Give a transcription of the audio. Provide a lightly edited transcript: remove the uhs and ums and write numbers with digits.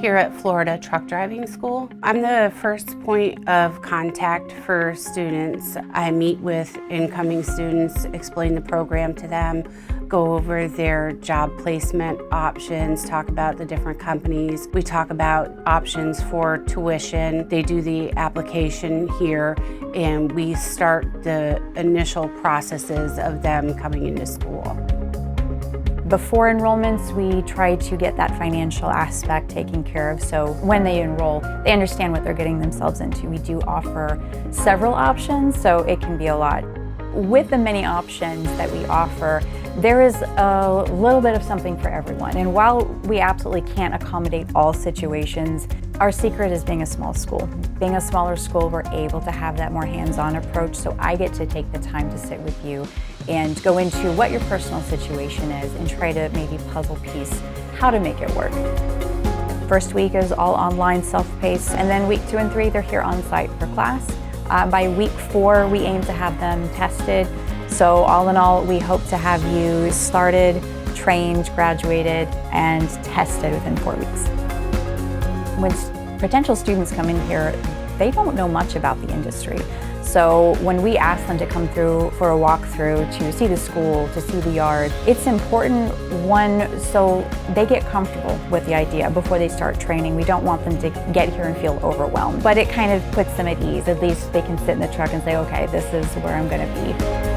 here at Florida Truck Driving School. I'm the first point of contact for students. I meet with incoming students, explain the program to them, go over their job placement options, talk about the different companies. We talk about options for tuition. They do the application here, and we start the initial processes of them coming into school. Before enrollments, we try to get that financial aspect taken care of, so when they enroll, they understand what they're getting themselves into. We do offer several options, so it can be a lot. With the many options that we offer, there is a little bit of something for everyone. And while we absolutely can't accommodate all situations, our secret is being a small school. Being a smaller school, we're able to have that more hands-on approach, so I get to take the time to sit with you and go into what your personal situation is and try to maybe puzzle piece how to make it work. First week is all online, self-paced, and then week 2 and 3, they're here on site for class. By week 4, we aim to have them tested. So all in all, we hope to have you started, trained, graduated, and tested within 4 weeks. When potential students come in here, they don't know much about the industry. So when we ask them to come through for a walkthrough, to see the school, to see the yard, it's important, one, so they get comfortable with the idea before they start training. We don't want them to get here and feel overwhelmed, but it kind of puts them at ease. At least they can sit in the truck and say, okay, this is where I'm going to be.